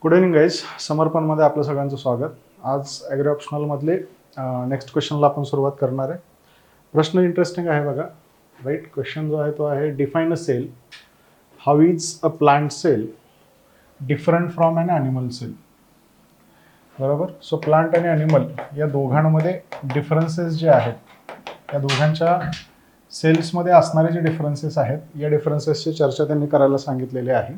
Good evening guys. समर्पणमध्ये आपलं सगळ्यांचं स्वागत. आज ॲग्री ऑप्शनलमधले नेक्स्ट क्वेश्चनला आपण सुरुवात करणार आहे. प्रश्न इंटरेस्टिंग आहे बघा. राईट, क्वेश्चन जो आहे तो आहे define a cell. How is a plant cell different from an animal cell. बरोबर. सो प्लांट आणि ॲनिमल या दोघांमध्ये डिफरन्सेस जे आहेत, या दोघांच्या सेल्समध्ये असणारे जे डिफरन्सेस आहेत, या डिफरन्सेसची चर्चा त्यांनी करायला सांगितलेली आहे.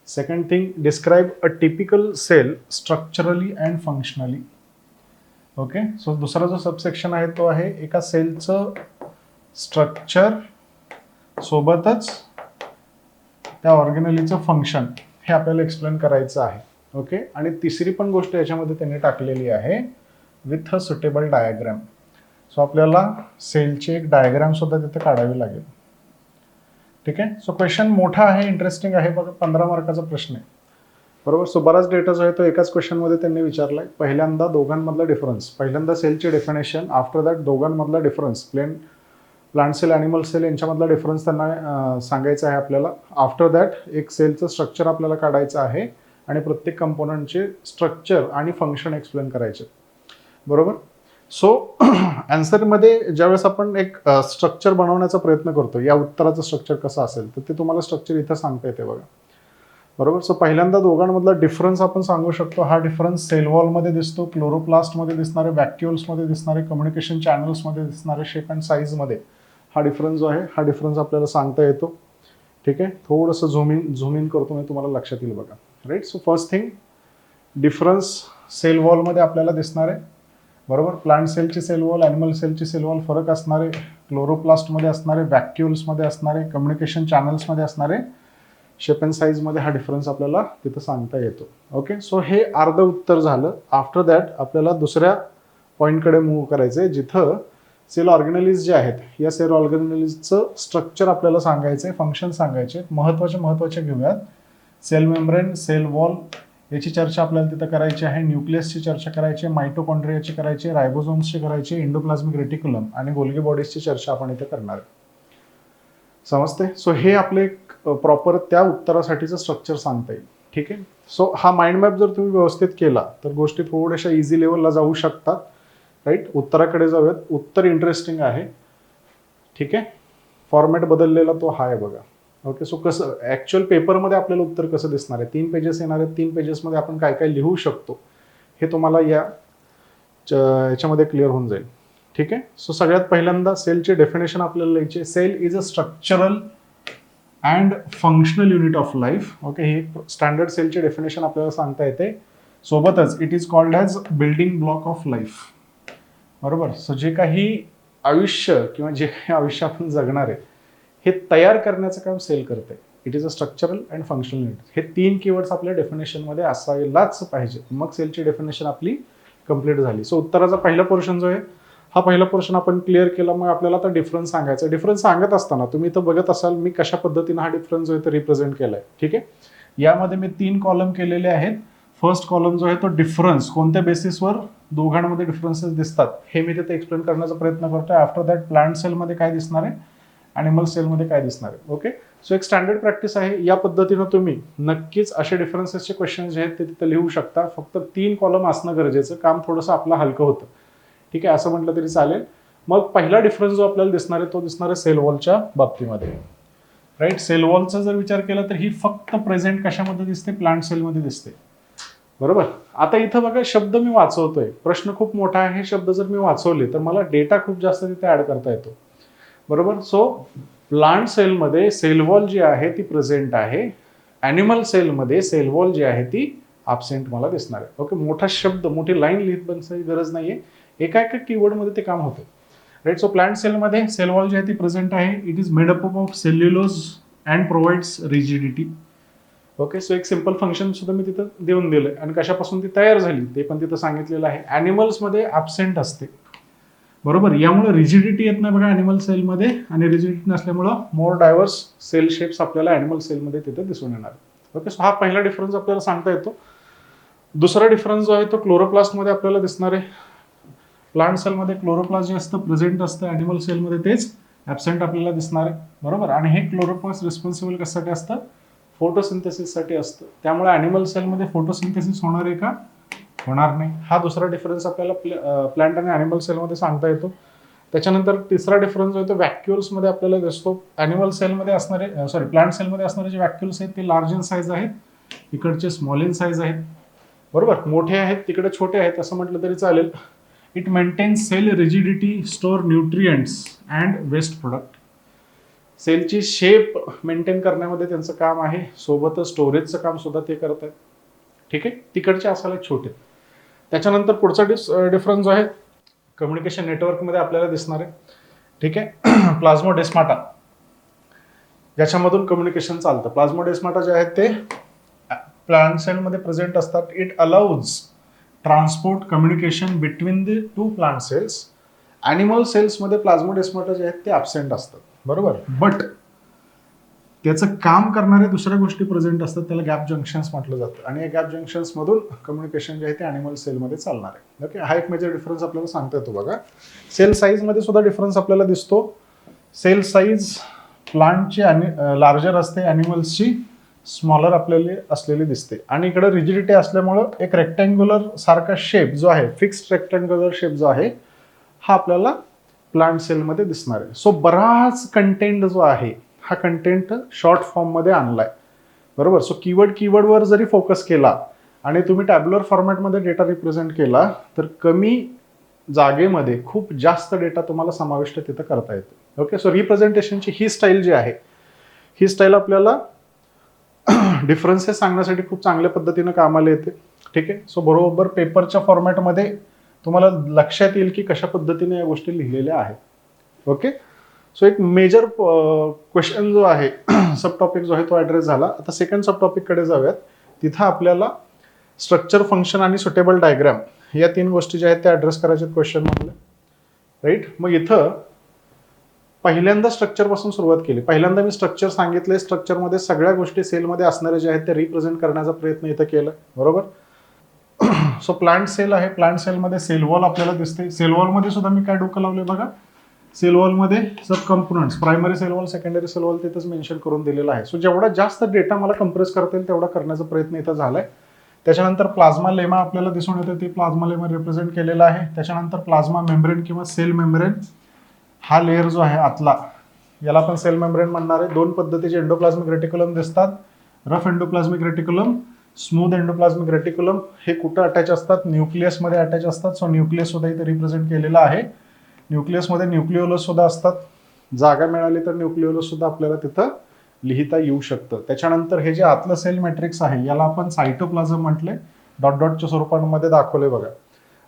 Second thing, describe a typical cell structurally and functionally. Okay. So दुसरा जो सबसेक्शन आहे तो आहे एका सेलचं स्ट्रक्चर सोबतच त्या ऑर्गेनलीचं फंक्शन हे आपल्याला एक्सप्लेन करायचं आहे. ओके. आणि तिसरी पण गोष्ट याच्यामध्ये त्यांनी टाकलेली आहे with a suitable diagram. So आपल्याला सेलची एक डायग्राम सुद्धा तिथे काढावी लागेल. ठीक आहे. सो क्वेश्चन मोठा आहे, इंटरेस्टिंग आहे बघा. 15 मार्काचा प्रश्न आहे. बरोबर. सो बराच डेटा जो आहे तो एकाच क्वेश्चनमध्ये त्यांनी विचारलाय. पहिल्यांदा दोघांमधला डिफरन्स, पहिल्यांदा सेलची डेफिनेशन, आफ्टर दॅट दोघांमधला difference, plant cell animal cell यांच्यामधला डिफरन्स त्यांना सांगायचा आहे आपल्याला. आफ्टर दॅट एक सेलचं स्ट्रक्चर आपल्याला काढायचं आहे आणि प्रत्येक कंपोनंटचे स्ट्रक्चर आणि फंक्शन एक्सप्लेन करायचे. बरोबर. सो आन्सरमध्ये ज्यावेळेस आपण एक स्ट्रक्चर बनवण्याचा प्रयत्न करतो, या उत्तराचं स्ट्रक्चर कसं असेल तर ते तुम्हाला स्ट्रक्चर इथं सांगता येते बघा. बरोबर. सो पहिल्यांदा दोघांमधला डिफरन्स आपण सांगू शकतो. हा डिफरन्स सेल वॉलमध्ये दिसतो, क्लोरोप्लास्टमध्ये दिसणारे, वॅक्युल्समध्ये दिसणारे, कम्युनिकेशन चॅनल्समध्ये दिसणारे, शेप अँड साईजमध्ये हा डिफरन्स जो आहे हा डिफरन्स आपल्याला सांगता येतो. ठीक आहे. थोडंसं झूम इन करतो मी, तुम्हाला लक्षात येईल बघा. Right. So first thing, difference cell वॉलमध्ये आपल्याला दिसणार आहे. बरोबर. प्लांट सेलची सेल वॉल, ॲनिमल सेलची सेल वॉल फरक असणारे, क्लोरोप्लास्टमध्ये असणारे, वॅक्युल्समध्ये असणारे, कम्युनिकेशन चॅनल्समध्ये असणारे, शेप अँड साईजमध्ये हा डिफरन्स आपल्याला तिथं सांगता येतो. ओके. सो हे अर्ध उत्तर झालं. आफ्टर दॅट आपल्याला दुसऱ्या पॉईंटकडे मूव्ह करायचं आहे, जिथं सेल ऑर्गेनलीज जे आहेत, या सेल ऑर्गेनलीजचं स्ट्रक्चर आपल्याला सांगायचं आहे, फंक्शन सांगायचे. महत्त्वाचे घेऊयात. सेल मेम्ब्रेन, सेल वॉल याची चर्चा आपल्याला तिथं करायची आहे. न्यूक्लियसची चर्चा करायची आहे, मायटोकॉन्ड्रियाची करायची, रायबोझोम्सची करायची, इंडोप्लाझमिक रेटिक्युलम आणि गोल्गी बॉडीजची चर्चा आपण इथे करणार आहे. समजते. सो हे आपले प्रॉपर त्या उत्तरासाठीचं स्ट्रक्चर सांगता येईल. ठीक आहे. सो हा माइंड मॅप जर तुम्ही व्यवस्थित केला तर गोष्टी थोड्याशा इझी लेवलला जाऊ शकतात. राईट. उत्तराकडे जाऊयात. उत्तर इंटरेस्टिंग आहे. ठीक आहे. फॉर्मॅट बदललेला तो हा आहे बघा. ओके. सो कसं ॲक्च्युअल पेपरमध्ये आपल्याला उत्तर कसं दिसणार आहे, 3 पेजेस येणार आहेत. 3 पेजेसमध्ये आपण काय काय लिहू शकतो हे तुम्हाला याच्यामध्ये क्लिअर होऊन जाईल. ठीक आहे. सो सगळ्यात पहिल्यांदा सेलचे डेफिनेशन आपल्याला लिहायचे. Cell is a structural and functional unit of life. Okay. ही स्टँडर्ड सेलचे डेफिनेशन आपल्याला सांगता येते. सोबतच it is called as building block of life. बरोबर. सो जे काही आयुष्य किंवा जे काही आयुष्य आपण जगणार आहे हे तयार करण्याचं काम सेल करते. It is a structural and functional unit. हे 3 कीवर्ड्स आपल्या डेफिनेशनमध्ये असायलाच पाहिजे, मग सेलची डेफिनेशन आपली कंप्लीट झाली. सो उत्तराचा पहिला पोर्शन जो आहे हा पहिला पोर्शन आपण क्लिअर केला. मग आपल्याला आता डिफरन्स सांगायचा. डिफरन्स सांगत असताना तुम्ही इथं बघत असाल मी कशा पद्धतीनं हा डिफरन्स जो आहे तो रिप्रेझेंट केलाय. ठीक आहे. यामध्ये मी 3 कॉलम केलेले आहेत. फर्स्ट कॉलम जो आहे तो डिफरन्स, कोणत्या बेसिसवर दोघांमध्ये डिफरन्सेस दिसतात हे मी तिथे एक्सप्लेन करण्याचा प्रयत्न करतोय. आफ्टर दॅट प्लांट सेलमध्ये काय दिसणार आहे, ॲनिमल सेलमध्ये काय दिसणार आहे. ओके. सो एक स्टँडर्ड प्रॅक्टिस आहे. या पद्धतीनं तुम्ही नक्कीच असे डिफरन्सेसचे क्वेश्चन जे आहेत ते तिथे लिहू शकता. फक्त 3 कॉलम असणं गरजेचं, काम थोडंसं आपलं हलकं होतं. ठीक आहे. असं म्हटलं तरी चालेल. मग पहिला डिफरन्स जो आपल्याला दिसणार आहे तो दिसणार आहे सेल वॉलच्या बाबतीमध्ये. राईट. सेल वॉलचा जर विचार केला तर ही फक्त प्रेझेंट कशामध्ये दिसते, प्लांट सेलमध्ये दिसते. बरोबर. आता इथं बघा शब्द मी वाचवतोय, प्रश्न खूप मोठा आहे. हे शब्द जर मी वाचवले तर मला डेटा खूप जास्त तिथे ऍड करता येतो. बरोबर. सो प्लांट सेलमध्ये सेल वॉल जी आहे ती प्रेझेंट आहे. ॲनिमल सेलमध्ये सेल वॉल जी आहे ती ॲब्सेंट मला दिसणार आहे. ओके. मोठा शब्द, मोठी लाईन लिहित बनण्याची गरज नाहीये. एका कीवर्डमध्ये ते काम होतं. राईट. सो प्लांट सेलमध्ये सेल वॉल जी आहे ती प्रेझेंट आहे. It is made up of cellulose and provides rigidity. Okay. So एक सिंपल फंक्शन सुद्धा मी तिथं देऊन दिलंय आणि कशापासून ती तयार झाली ते पण तिथं सांगितलेलं आहे. ॲनिमल्समध्ये ॲब्सेंट असते. बरोबर. यामुळे रिजिडिटी येत नाही बघा ॲनिमल सेलमध्ये, आणि रिजिडिटी नसल्यामुळं मोर डायव्हर्स सेल शेप्स आपल्याला ॲनिमल सेलमध्ये तिथे दिसून येणार. ओके. सो हा पहिला डिफरन्स आपल्याला सांगता येतो. दुसरा डिफरन्स जो आहे तो क्लोरोप्लास्टमध्ये आपल्याला दिसणार आहे. प्लांट सेलमध्ये क्लोरोप्लास्ट जे असतं प्रेझेंट असतं, ॲनिमल सेलमध्ये तेच ॲब्सेंट आपल्याला दिसणार आहे. बरोबर. आणि हे क्लोरोप्लास्ट रिस्पॉन्सिबल कशासाठी असतं, फोटोसिंथेसिससाठी असतं. त्यामुळे ॲनिमल सेलमध्ये फोटोसिंथेसिस होणार आहे का? होणार नाही. हा दुसरा डिफरन्स आपल्याला प्लांट आणि ॲनिमल सेलमध्ये सांगता येतो. त्याच्यानंतर तिसरा डिफरन्स जो आहे तो व्हॅक्युल्समध्ये आपल्याला दिसतो. ॲनिमल सेलमध्ये असणारे प्लांट सेलमध्ये असणारे जे व्हॅक्युल्स आहेत ते लार्ज इन साईज आहेत, इकडचे स्मॉल इन साईज आहेत. बरोबर, मोठे आहेत तिकडे छोटे आहेत असं म्हटलं तरी चालेल. It maintains cell rigidity, store nutrients and waste product. सेलची शेप मेंटेन करण्यामध्ये त्यांचं काम आहे, सोबतच स्टोरेजचं काम सुद्धा ते करत आहेत. ठीक आहे, तिकडचे असायला छोटे. त्याच्यानंतर पुढचा डिफरन्स जो आहे कम्युनिकेशन नेटवर्कमध्ये आपल्याला दिसणार आहे. ठीक आहे, प्लाझ्मोडेस्माटा ज्याच्यामधून कम्युनिकेशन चालतं. प्लाझ्मोडेस्माटा जे आहेत ते प्लांट सेलमध्ये प्रेझेंट असतात. It allows transport communication between the two plant cells. Animal सेल्समध्ये प्लाझ्मोडेस्माटा जे आहेत ते ॲबसेंट असतात. बरोबर, बट त्याचं काम करणारे दुसऱ्या गोष्टी प्रेझेंट असतात, त्याला गॅप जंक्शन्स म्हटलं जातं. आणि या गॅप जंक्शन्समधून कम्युनिकेशन जे आहे ते ॲनिमल सेलमध्ये चालणार आहे. ओके, हा एक मेजर डिफरन्स आपल्याला सांगता येतो. बघा, सेल साईजमध्ये सुद्धा डिफरन्स आपल्याला दिसतो. सेल साईज प्लांटची लार्जर असते, ॲनिमल्सची स्मॉलर आपल्याला असलेली दिसते. आणि इकडे रिजिडिटी असल्यामुळं एक रेक्टँग्युलर सारखा शेप जो आहे, फिक्स्ड रेक्टँग्युलर शेप जो आहे, हा आपल्याला प्लांट सेलमध्ये दिसणार आहे. सो बराच कंटेंट जो आहे हा कंटेंट शॉर्ट फॉर्ममध्ये आणलाय. बरोबर, सो कीवर्डवर जरी फोकस केला आणि तुम्ही टॅब्युलर फॉर्मॅटमध्ये डेटा रिप्रेझेंट केला तर कमी जागेमध्ये खूप जास्त डेटा तुम्हाला समाविष्ट तिथं करता येतो. ओके, सो रिप्रेझेंटेशनची ही स्टाईल जी आहे, ही स्टाईल आपल्याला डिफरन्सेस सांगण्यासाठी खूप चांगल्या पद्धतीनं कामाला येते. ठीक आहे, सो बरोबर पेपरच्या फॉर्मॅटमध्ये तुम्हाला लक्षात येईल की कशा पद्धतीने या गोष्टी लिहिलेल्या आहेत. ओके, सो एक मेजर क्वेश्चन जो आहे सब टॉपिक जो आहे तो ॲड्रेस झाला. आता सेकंड सब टॉपिककडे जाऊयात. तिथं आपल्याला स्ट्रक्चर, फंक्शन आणि सुटेबल डायग्राम या 3 गोष्टी ज्या आहेत त्या ॲड्रेस करायच्या क्वेश्चन मधले. राईट, मग इथं पहिल्यांदा स्ट्रक्चरपासून सुरुवात केली. पहिल्यांदा मी स्ट्रक्चर सांगितले, स्ट्रक्चरमध्ये सगळ्या गोष्टी सेलमध्ये असणाऱ्या ज्या आहेत त्या रिप्रेझेंट करण्याचा प्रयत्न इथं केला. बरोबर, सो प्लांट सेल आहे, प्लांट सेलमध्ये सेल वॉल आपल्याला दिसते. सेल वॉलमध्ये सुद्धा मी काय डोकं लावले बघा, सेल वॉलमध्ये subcomponents, primary cell wall, secondary cell wall तिथंच मेन्शन करून दिलेलं आहे. सो जेवढा जास्त डेटा मला कंप्रेस करता येईल तेवढा करण्याचा प्रयत्न इथं झालाय. त्याच्यानंतर प्लाझ्मा लेमा आपल्याला दिसून येते, ते प्लाझ्मा लेमा रिप्रेझेंट केलेला आहे. त्याच्यानंतर प्लाझ्मा मेम्ब्रेन किंवा सेल मेम्ब्रेन हा लेअर जो आहे आतला, याला आपण सेल मेम्ब्रेन म्हणणार आहे. 2 पद्धतीचे एंडोप्लाझमिक रेटिक्युलम दिसतात, rough endoplasmic reticulum, smooth endoplasmic reticulum. हे कुठं अटॅच असतात? न्यूक्लियसमध्ये अटॅच असतात. सो न्यूक्लियस सुद्धा इथे रिप्रेझेंट केलेला आहे. न्यूक्लियसमध्ये न्यूक्लिओलस सुद्धा असतात. जागा मिळाली तर न्यूक्लिओलस सुद्धा आपल्याला तिथं लिहिता येऊ शकतं. त्याच्यानंतर हे जे आतलं सेल मॅट्रिक्स आहे याला आपण सायटोप्लाझम म्हटले, डॉट डॉटच्या स्वरूपामध्ये दाखवले बघा.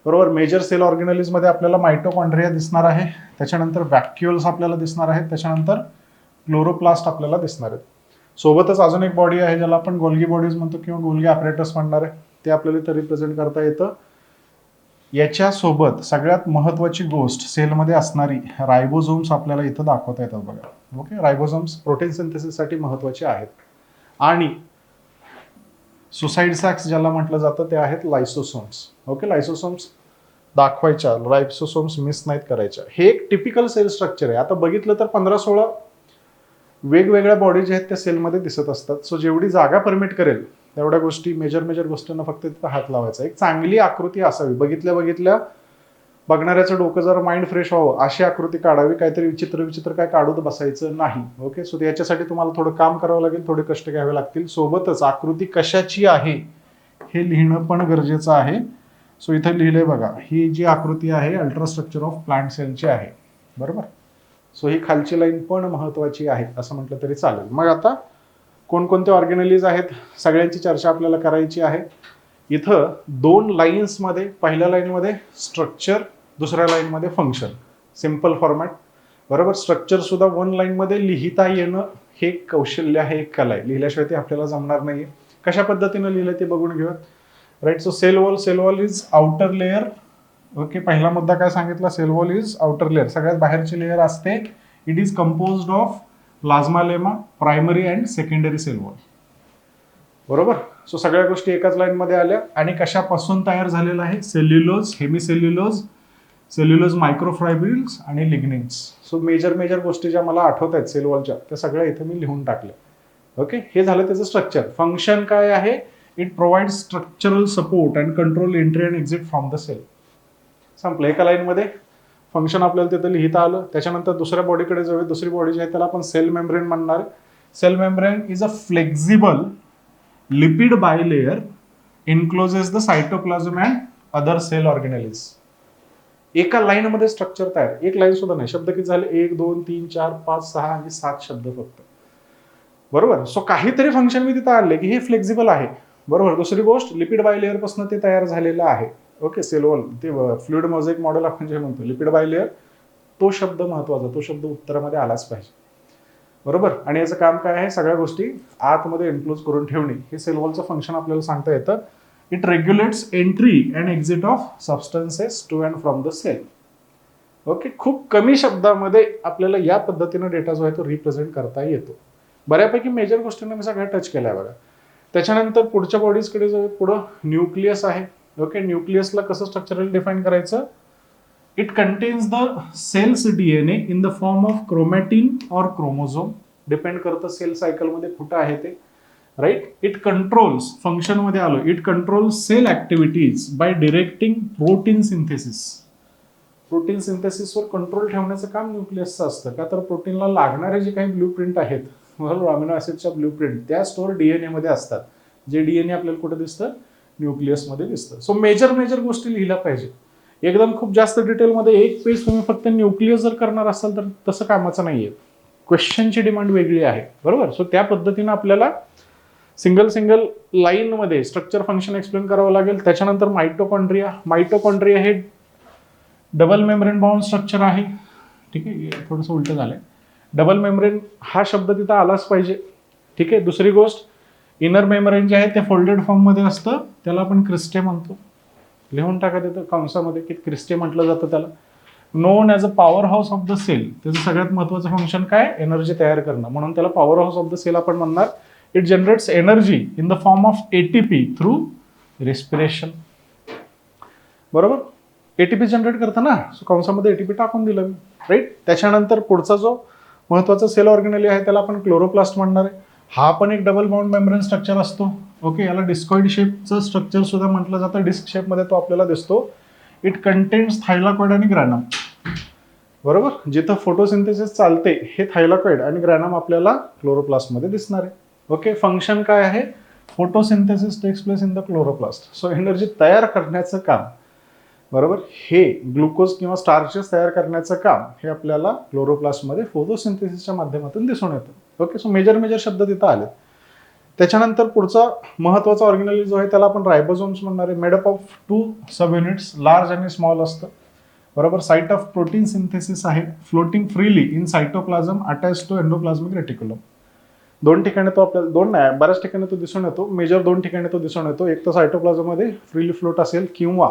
बरोबर, मेजर सेल ऑर्गॅनलिजमध्ये आपल्याला मायटोकॉन्ड्रिया दिसणार आहे. त्याच्यानंतर व्हॅक्युल्स आपल्याला दिसणार आहेत. त्याच्यानंतर क्लोरोप्लास्ट आपल्याला दिसणार आहेत. सोबतच अजून एक बॉडी आहे ज्याला आपण गोल्गी बॉडीज म्हणतो किंवा गोल्गी ॲपरेटस म्हणणार आहे, ते आपल्याला इथं रिप्रेझेंट करता येतं. याच्यासोबत सगळ्यात महत्त्वाची गोष्ट सेलमध्ये असणारी रायबोझोम्स आपल्याला इथं दाखवता येतात बघा. ओके, रायबोझोम्स प्रोटीन सिंथेसिससाठी महत्त्वाचे आहेत. आणि सुसाईड सॅक्स ज्याला म्हटलं जातं ते आहेत लायसोसोम्स. ओके, लायसोसोम्स दाखवायच्या, लायसोसोम्स मिस नाहीत करायच्या. हे एक टिपिकल सेल स्ट्रक्चर आहे. आता बघितलं तर 15-16 वेगवेगळ्या बॉडी ज्या आहेत त्या सेलमध्ये दिसत असतात. सो जेवढी जागा परमिट करेल तेवढ्या गोष्टी, मेजर गोष्टींना फक्त तिथं हात लावायचा. एक चांगली आकृती असावी, बघितल्या बघणाऱ्याचं डोकं जरा माइंड फ्रेश व्हावं अशी आकृती काढावी. काहीतरी विचित्र काय काढून बसायचं नाही. ओके, सो याच्यासाठी तुम्हाला थोडं काम करावं लागेल, थोडे कष्ट घ्यावे लागतील. सोबतच आकृती कशाची आहे हे लिहिणं पण गरजेचं आहे. सो इथं लिहिलंय बघा, ही जी आकृती आहे अल्ट्रास्ट्रक्चर ऑफ प्लांट सेलची आहे. बरोबर, सो ही खालची लाईन पण महत्वाची आहे असं म्हटलं तरी चालेल. मग आता कोणकोणते ऑर्गॅनलीज आहेत सगळ्यांची चर्चा आपल्याला करायची आहे. इथं 2 लाईन्समध्ये, पहिल्या लाईनमध्ये स्ट्रक्चर, दुसऱ्या लाईनमध्ये फंक्शन, सिम्पल फॉर्मॅट. बरोबर, स्ट्रक्चर सुद्धा 1 लाईनमध्ये लिहिता येणं हे कौशल्य आहे, एक कला आहे. लिहिल्याशिवाय ते आपल्याला जमणार नाही. कशा पद्धतीनं लिहिलं ते बघून घेऊयात. Right, so cell wall is outer layer. Okay, पहिला मुद्दा काय सांगितला? Cell wall is outer layer, सगळ्यात बाहेरची लेअर असते. It is composed of plasmalemma, primary and secondary cell wall. बरोबर, सो सगळ्या गोष्टी एकाच लाईनमध्ये आल्या. आणि कशापासून तयार झालेला आहे? सेल्युलोज, हेमिसेल्युलोज, सेल्युलोज मायक्रोफायब्रिल्स आणि लिग्निन्स. सो मेजर गोष्टी ज्या मला आठवत आहेत सेल वॉलच्या त्या सगळ्या इथे मी लिहून टाकल्या. ओके, हे झालं त्याचं स्ट्रक्चर. फंक्शन काय आहे? It provide structural support and control entry and exit from the cell. संपलं. एका लाईनमध्ये फंक्शन आपल्याला तिथं लिहिता आलं. त्याच्यानंतर दुसऱ्या बॉडीकडे जाऊया. दुसरी बॉडी जी आहे त्याला आपण सेल मेम्ब्रेन म्हणणार. Cell membrane is a flexible lipid bilayer encloses the cytoplasm and other cell organelles. एका लाईन मध्ये स्ट्रक्चर तयार. एक लाईन सुद्धा नाही. शब्द किती झाले? 1 2 3 4 5 6 आणि 7 शब्द फक्त. बरोबर. सो काहीतरी फंक्शन मी तिथं आणले की हे फ्लेक्झिबल आहे. बरोबर. दुसरी गोष्ट, लिपिड बायलेअर पासून ते तयार झालेलं आहे. ओके, सेल वॉल, ते फ्लुइड मोझेक मॉडेल आपण जे म्हणतो लिपिड बायलेअर, तो शब्द महत्वाचा, तो शब्द उत्तरामध्ये आलाच पाहिजे. बरोबर. आणि याचं काम काय आहे? सगळ्या गोष्टी आतमध्ये इन्क्लूज करून ठेवणे. हे सेल वॉलचं फंक्शन आपल्याला सांगता येतं. It regulates entry and exit of substances to and from the cell. Okay, खूप कमी शब्दामध्ये आपल्याला या पद्धतीनं डेटा जो आहे तो रिप्रेझेंट करता येतो. बऱ्यापैकी मेजर गोष्टींना मी सगळ्या टच केल्या बघा. त्याच्यानंतर पुढच्या बॉडीजकडे जो पुढं न्यूक्लियस आहे. ओके, न्यूक्लियसला कसं स्ट्रक्चरल डिफाईन करायचं? It contains the cells DNA in the form of chromatin और क्रोमोझोम. डिपेंड करतं सेल सायकलमध्ये कुठं आहे ते. राईट. इट कंट्रोल्स, फंक्शन मध्ये आलो, it controls cell activities by directing protein synthesis. Protein सिंथेसिसवर कंट्रोल ठेवण्याचं काम न्यूक्लियसचं असतं. का तर प्रोटीनला लागणारे जे काही ब्लूप्रिंट आहेत, बरोबर, अमिनो ऍसिडच्या ब्लूप्रिंट, त्या स्टोअर DNA मध्ये असतात. जे DNA आपल्याला कुठे दिसतं? न्यूक्लियसमध्ये दिसतं. सो मेजर गोष्टी लिहिल्या पाहिजे. एकदम खूप जास्त डिटेलमध्ये एक पेज तुम्ही फक्त न्यूक्लियस जर करणार असाल तर तसं कामाचं नाहीये. क्वेश्चनची डिमांड वेगळी आहे. बरोबर. सो त्या पद्धतीनं आपल्याला सिंगल लाईन मध्ये स्ट्रक्चर फंक्शन एक्सप्लेन करावं लागेल. त्याच्यानंतर मायटोकॉन्ड्रिया हे डबल मेम्ब्रेन बाउंड स्ट्रक्चर आहे. ठीक आहे, थोडंसं उलटं झालंय. डबल मेम्ब्रेन हा शब्द तिथं आलाच पाहिजे. ठीक आहे. दुसरी गोष्ट, इनर मेम्ब्रेन जे आहे ते फोल्डेड फॉर्म मध्ये असतं, त्याला आपण क्रिस्टे म्हणतो. लिहून टाका तिथं कंसामध्ये की क्रिस्टे म्हटलं जातं त्याला. Known as a powerhouse of the cell. त्याचं सगळ्यात महत्वाचं फंक्शन काय? एनर्जी तयार करणं. म्हणून त्याला powerhouse of the cell आपण म्हणणार. It generates energy in the form of ATP through respiration. बरोबर. ATP जनरेट करतं ना, सो कंसामध्ये ATP टाकून दिलं मी. राईट. त्याच्यानंतर पुढचा जो महत्वाचा सेल ऑर्गेनेली आहे त्याला आपण क्लोरोप्लास्ट म्हणणार आहे. हा पण एक डबल बाउंड मेम्ब्रेन स्ट्रक्चर असतो. ओके, याला डिस्कॉइड शेपचं स्ट्रक्चर सुद्धा म्हटलं जातं. डिस्क शेपमध्ये तो आपल्याला दिसतो. इट कंटेन्स थायलाकॉइड आणि ग्रॅनम. बरोबर. जिथं फोटोसिंथेसिस चालते हे थायलाकॉइड आणि ग्रॅनम आपल्याला क्लोरोप्लास्टमध्ये दिसणार आहे. ओके, फंक्शन काय आहे? Photosynthesis takes place in the chloroplast. So energy तयार करण्याचं काम, बरोबर, हे ग्लुकोज किंवा स्टार्चेस तयार करण्याचं काम हे आपल्याला क्लोरोप्लास्टमध्ये फोटोसिंथेसिसच्या माध्यमातून दिसून येतं. ओके, सो मेजर शब्द तिथं आले. त्याच्यानंतर पुढचा महत्वाचा ऑर्गेनेल जो आहे त्याला आपण रायबोझोम्स म्हणणार आहे. Made up of 2 subunits, large आणि स्मॉल असतं. बरोबर. साइट ऑफ प्रोटीन सिंथेसिस आहे. Floating freely in cytoplasm attach to endoplasmic reticulum. दोन ठिकाणी तो आपल्याला, दोन नाही बऱ्याच ठिकाणी तो दिसून येतो. मेजर 2 ठिकाणी तो दिसून येतो. एक तर सायटोप्लाझममध्ये फ्रीली फ्लोट असेल किंवा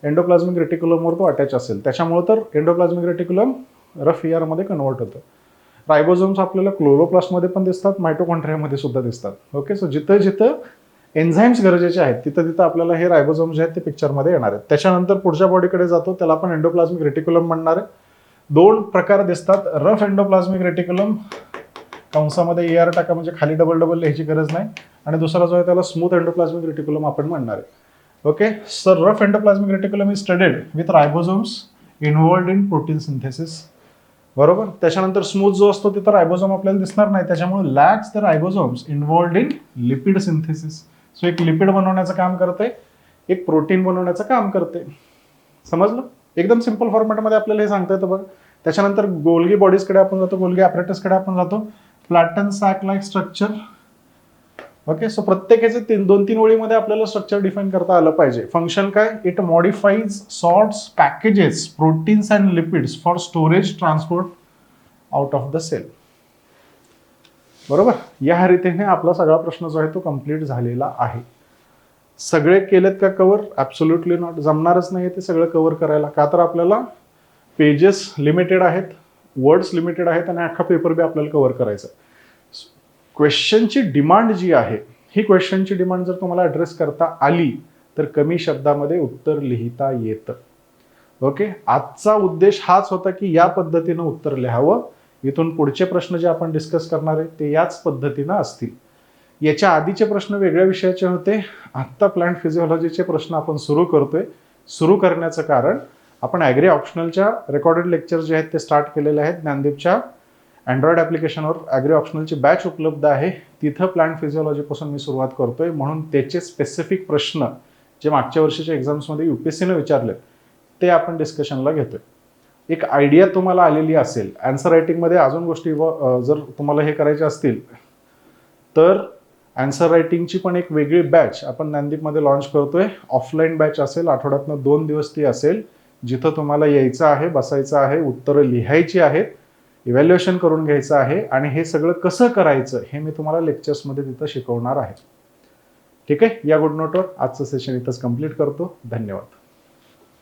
एंडोप्लाझमिक रेटिक्युलमवर तो अटॅच असेल. त्याच्यामुळे तर एंडोप्लाझमिक रेटिक्युलम रफ ER मध्ये कन्वर्ट होतं. रायबोझोम्स आपल्याला क्लोरोप्लास्टमध्ये पण दिसतात, मायटोकॉन्ड्रियामध्ये सुद्धा दिसतात. ओके, सो जिथं एन्झाईम्स गरजेचे आहेत तिथं आपल्याला हे रायबोझोम्स जे आहेत ते पिक्चरमध्ये येणार आहेत. त्याच्यानंतर पुढच्या बॉडीकडे जातो, त्याला आपण एंडोप्लाझमिक रेटिक्युलम म्हणणार आहे. 2 प्रकार दिसतात. रफ एंडोप्लाझमिक रेटिक्युलम, कंसामध्ये ER टाका म्हणजे खाली डबल लिहायची गरज नाही. आणि दुसरा जो आहे त्याला स्मूथ एंडोप्लाझमिक रेटिक्युलम आपण म्हणणार आहे. Okay, sir rough endoplasmic reticulum is studied with ribosomes involved in protein synthesis. बरोबर. त्याच्यानंतर स्मूथ जो असतो तिथं रायबोझोम आपल्याला दिसणार नाही, त्याच्यामुळे lacks the ribosomes involved in lipid synthesis. So एक लिपिड बनवण्याचं काम करते, एक प्रोटीन बनवण्याचं काम करते. समजलं? एकदम सिंपल फॉर्मॅटमध्ये आपल्याला हे सांगता येतं बघ. त्याच्यानंतर गोल्गी बॉडीजकडे आपण जातो, गोल्गी ॲपरेटसकडे आपण जातो. Flatten sac like structure. Okay, so प्रत्येकाचे 2-3 ओळीमध्ये आपल्याला स्ट्रक्चर डिफाईन करता आलं पाहिजे. फंक्शन काय? It modifies, sorts, packages proteins and lipids for storage transport out of the cell. बरोबर. या रीतीने आपला सगळा प्रश्न जो आहे तो कम्प्लीट झालेला आहे. सगळे केलेत का कव्हर? Absolutely not. जमणारच नाही ते सगळं कव्हर करायला. का तर आपल्याला पेजेस लिमिटेड आहेत, वर्ड्स लिमिटेड आहेत आणि अख्खा पेपर बी आपल्याला कव्हर करायचा. क्वेश्चनची डिमांड जी आहे, ही क्वेश्चनची डिमांड जर तुम्हाला ॲड्रेस करता आली तर कमी शब्दामध्ये उत्तर लिहिता येतं. ओके, आजचा उद्देश हाच होता की या पद्धतीनं उत्तर लिहावं. इथून पुढचे प्रश्न जे आपण डिस्कस करणार आहे ते याच पद्धतीनं असतील. याच्या आधीचे प्रश्न वेगळ्या विषयाचे होते. आत्ता प्लांट फिजिओलॉजीचे प्रश्न आपण सुरू करतोय. सुरू करण्याचं कारण आपण ॲग्री ऑप्शनलच्या रेकॉर्डेड लेक्चर जे आहेत ते स्टार्ट केलेले आहेत. ज्ञानदीपच्या अँड्रॉइड ॲप्लिकेशनवर ॲग्री ऑप्शनलची बॅच उपलब्ध आहे. तिथं प्लांट फिजिओलॉजीपासून मी सुरुवात करतोय. म्हणून त्याचे स्पेसिफिक प्रश्न जे मागच्या वर्षीच्या एक्झाम्समध्ये UPSCनं विचारले ते आपण डिस्कशनला घेतोय. एक आयडिया तुम्हाला आलेली असेल. आन्सर रायटिंगमध्ये अजून गोष्टी जर तुम्हाला हे करायच्या असतील तर आन्सर रायटिंगची पण एक वेगळी बॅच आपण ज्ञानदीपमध्ये लॉन्च करतोय. ऑफलाईन बॅच असेल, आठवड्यातनं 2 दिवस ती असेल, जिथं तुम्हाला यायचं आहे, बसायचं आहे, उत्तरं लिहायची आहेत, इव्हॅल्युएशन करून घ्यायचं आहे आणि हे सगळं कसं करायचं हे मी तुम्हाला लेक्चर्समध्ये तिथं शिकवणार आहे. ठीक आहे. या गुड नोटवर आजचं सेशन इथंच कंप्लीट करतो. धन्यवाद.